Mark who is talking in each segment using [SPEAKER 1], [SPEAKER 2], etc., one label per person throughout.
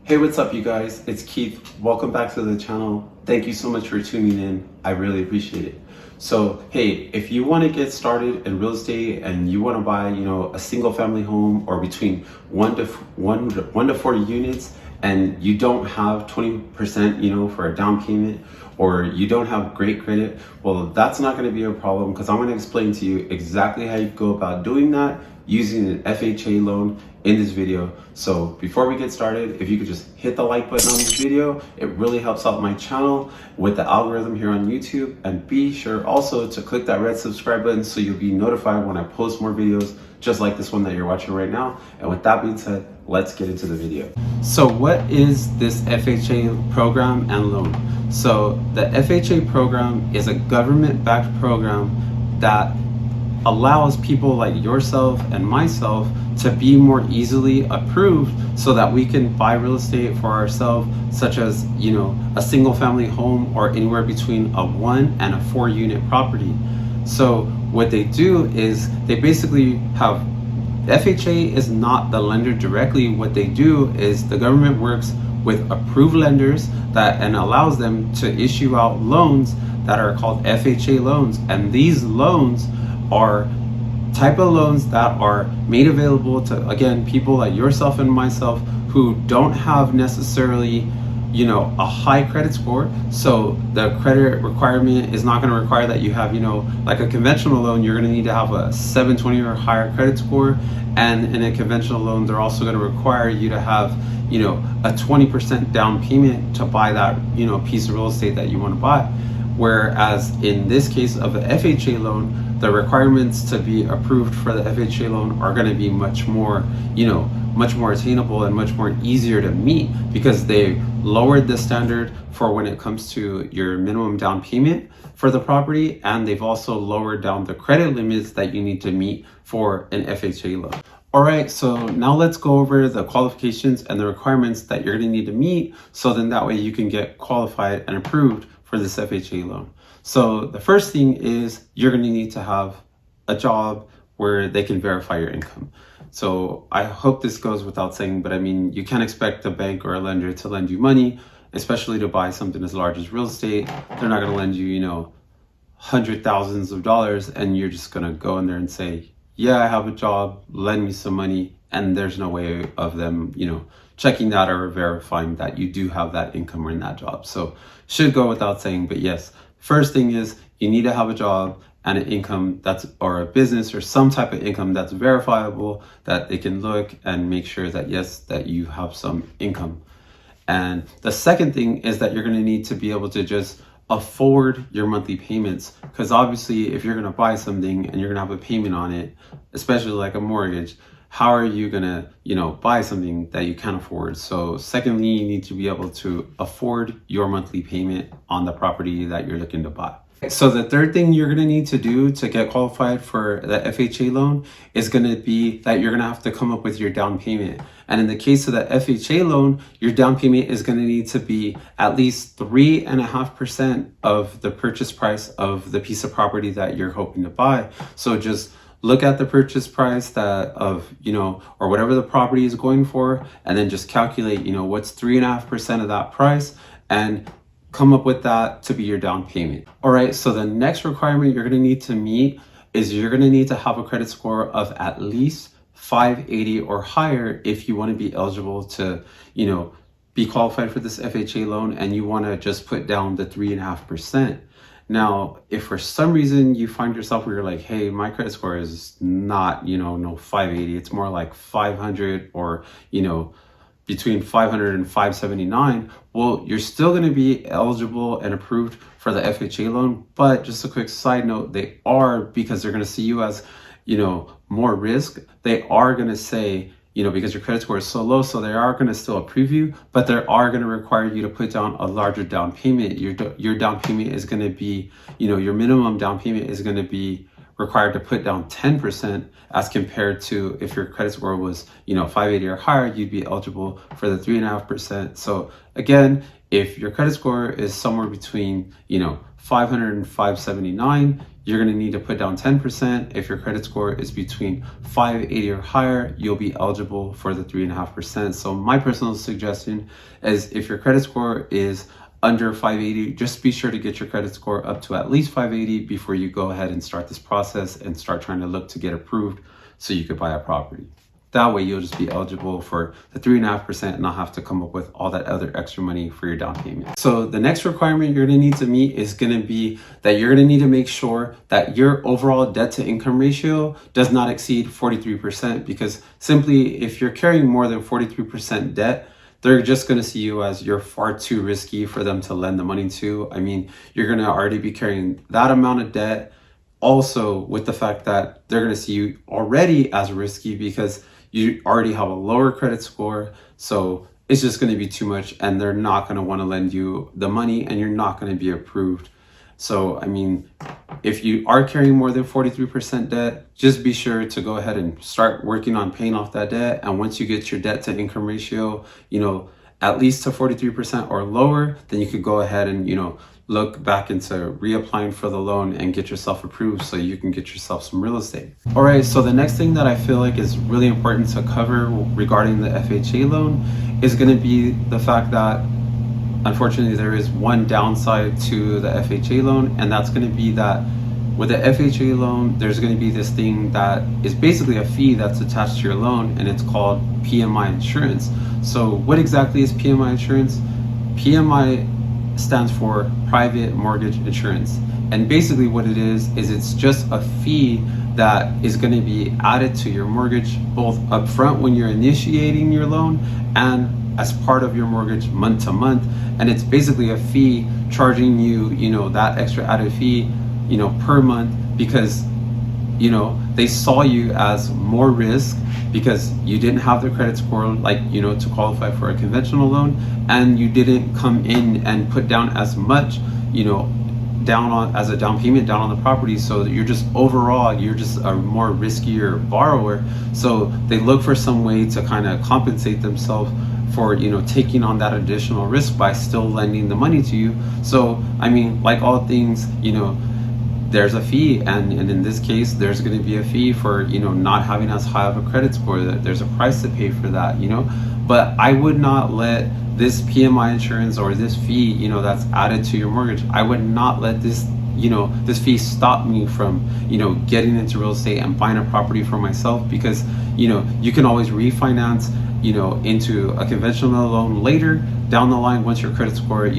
[SPEAKER 1] Hey, what's up, you guys? It's Keith. Welcome back to the channel. Thank you so much for tuning in. I really appreciate it. So, hey, if you want to get started in real estate and you want to buy, a single family home or between one to 40 units, and you don't have 20%, for a down payment, or you don't have great credit, well, that's not going to be a problem because I'm going to explain to you exactly how you go about doing that using an FHA loan in this video. So before we get started, if you could just hit the like button on this video, it really helps out my channel with the algorithm here on YouTube. And be sure also to click that red subscribe button so you'll be notified when I post more videos just like this one that you're watching right now. And with that being said, let's get into the video. So what is this FHA program and loan? So the FHA program is a government-backed program that allows people like yourself and myself to be more easily approved so that we can buy real estate for ourselves, such as, a single family home or anywhere between a 1 and a 4 unit property. So what they do is they basically have, FHA is not the lender directly. What they do is the government works with approved lenders and allows them to issue out loans that are called FHA loans. And these loans are type of loans that are made available to, again, people like yourself and myself who don't have necessarily, a high credit score. So the credit requirement is not going to require that you have, like a conventional loan, you're going to need to have a 720 or higher credit score. And in a conventional loan, they're also going to require you to have, a 20% down payment to buy that, piece of real estate that you want to buy. Whereas in this case of the FHA loan, the requirements to be approved for the FHA loan are going to be much more, much more attainable and much more easier to meet because they lowered the standard for when it comes to your minimum down payment for the property, and they've also lowered down the credit limits that you need to meet for an FHA loan. All right, so now let's go over the qualifications and the requirements that you're going to need to meet, so then that way you can get qualified and approved for this FHA loan. So the first thing is you're going to need to have a job where they can verify your income. So I hope this goes without saying, but I mean, you can't expect a bank or a lender to lend you money, especially to buy something as large as real estate. They're not going to lend you, hundred thousands of dollars, and you're just going to go in there and say, yeah, I have a job, lend me some money. And there's no way of them, checking that or verifying that you do have that income or in that job. So should go without saying, but yes, first thing is you need to have a job and an income or a business or some type of income that's verifiable, that they can look and make sure that yes, that you have some income. And the second thing is that you're going to need to be able to just afford your monthly payments, because obviously if you're going to buy something and you're going to have a payment on it, especially like a mortgage, how are you going to, buy something that you can't afford? So secondly, you need to be able to afford your monthly payment on the property that you're looking to buy. So the third thing you're going to need to do to get qualified for the FHA loan is going to be that you're going to have to come up with your down payment. And in the case of the FHA loan, your down payment is going to need to be at least 3.5% of the purchase price of the piece of property that you're hoping to buy. So just look at the purchase price or whatever the property is going for, and then just calculate, what's 3.5% of that price, and come up with that to be your down payment. All right, so the next requirement you're going to need to meet is you're going to need to have a credit score of at least 580 or higher if you want to be eligible to, be qualified for this FHA loan, and you want to just put down the 3.5%. Now, if for some reason you find yourself where you're like, hey, my credit score is not, no 580, it's more like 500 or, between 500 and 579, well, you're still going to be eligible and approved for the FHA loan. But just a quick side note, they are, because they're going to see you as, more risk, they are going to say, because your credit score is so low, so they are going to still approve you, but they are going to require you to put down a larger down payment. Your down payment is going to be, your minimum down payment is going to be required to put down 10%, as compared to if your credit score was, 580 or higher, you'd be eligible for the 3.5%. So again, if your credit score is somewhere between, 500 and 579, you're going to need to put down 10%. If your credit score is between 580 or higher, you'll be eligible for the 3.5%. So my personal suggestion is if your credit score is under 580, just be sure to get your credit score up to at least 580 before you go ahead and start this process and start trying to look to get approved so you could buy a property. That way you'll just be eligible for the 3.5% and not have to come up with all that other extra money for your down payment. So the next requirement you're gonna need to meet is gonna be that you're gonna need to make sure that your overall debt to income ratio does not exceed 43%, because simply if you're carrying more than 43% debt, they're just going to see you as you're far too risky for them to lend the money to. I mean, you're going to already be carrying that amount of debt. Also, with the fact that they're going to see you already as risky because you already have a lower credit score. So it's just going to be too much, and they're not going to want to lend you the money, and you're not going to be approved. So, I mean, if you are carrying more than 43% debt, just be sure to go ahead and start working on paying off that debt. And once you get your debt to income ratio, at least to 43% or lower, then you could go ahead and, look back into reapplying for the loan and get yourself approved so you can get yourself some real estate. All right, so the next thing that I feel like is really important to cover regarding the FHA loan is going to be the fact that unfortunately there is one downside to the FHA loan, and that's going to be that with the FHA loan, there's going to be this thing that is basically a fee that's attached to your loan, and it's called PMI Insurance. So what exactly is PMI Insurance? PMI stands for Private Mortgage Insurance. And basically what it is it's just a fee that is going to be added to your mortgage, both upfront when you're initiating your loan and as part of your mortgage month to month. And it's basically a fee charging you, that extra added fee, per month, because, they saw you as more risk because you didn't have the credit score, to qualify for a conventional loan, and you didn't come in and put down as much, down on as a down payment down on the property. So you're just a more riskier borrower. So they look for some way to kind of compensate themselves for taking on that additional risk by still lending the money to you. So I mean, like all things, there's a fee, and in this case there's going to be a fee for not having as high of a credit score. That there's a price to pay for that, but I would not let this PMI insurance or this fee that's added to your mortgage, I would not let this this fee stop me from getting into real estate and buying a property for myself, because you can always refinance into a conventional loan later down the line once your credit score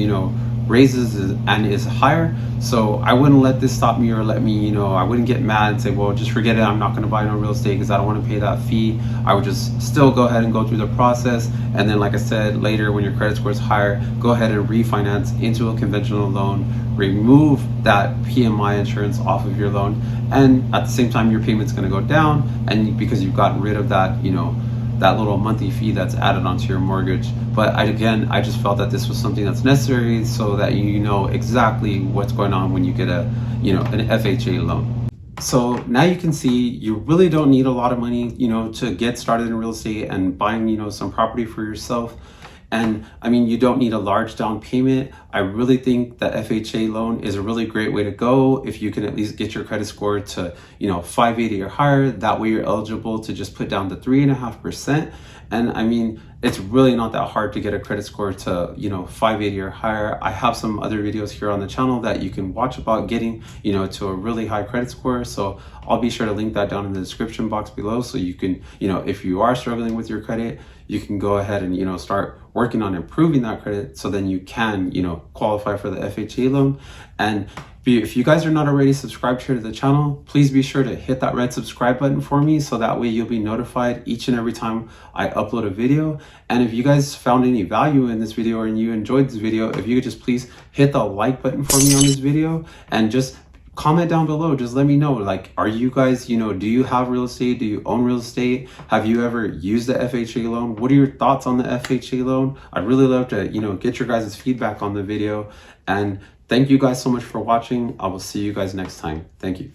[SPEAKER 1] raises and is higher. So I wouldn't let this stop me, or let me I wouldn't get mad and say, well, just forget it, I'm not going to buy no real estate because I don't want to pay that fee. I would just still go ahead and go through the process, and then like I said, later when your credit score is higher, go ahead and refinance into a conventional loan, remove that PMI insurance off of your loan, and at the same time your payment's going to go down, and because you've gotten rid of that that little monthly fee that's added onto your mortgage. But I just felt that this was something that's necessary so that you know exactly what's going on when you get an FHA loan. So now you can see you really don't need a lot of money, to get started in real estate and buying, some property for yourself. And I mean, you don't need a large down payment. I really think the FHA loan is a really great way to go if you can at least get your credit score to, 580 or higher. That way you're eligible to just put down the 3.5%. And I mean, it's really not that hard to get a credit score to, 580 or higher. I have some other videos here on the channel that you can watch about getting, to a really high credit score. So I'll be sure to link that down in the description box below. So you can, if you are struggling with your credit, you can go ahead and, start working on improving that credit, so then you can, qualify for the FHA loan. And if you guys are not already subscribed here to the channel, please be sure to hit that red subscribe button for me, so that way you'll be notified each and every time I upload a video. And if you guys found any value in this video and you enjoyed this video, if you could just please hit the like button for me on this video, and just comment down below. Just let me know, like, are you guys, do you have real estate? Do you own real estate? Have you ever used the FHA loan? What are your thoughts on the FHA loan? I'd really love to, get your guys' feedback on the video. And thank you guys so much for watching. I will see you guys next time. Thank you.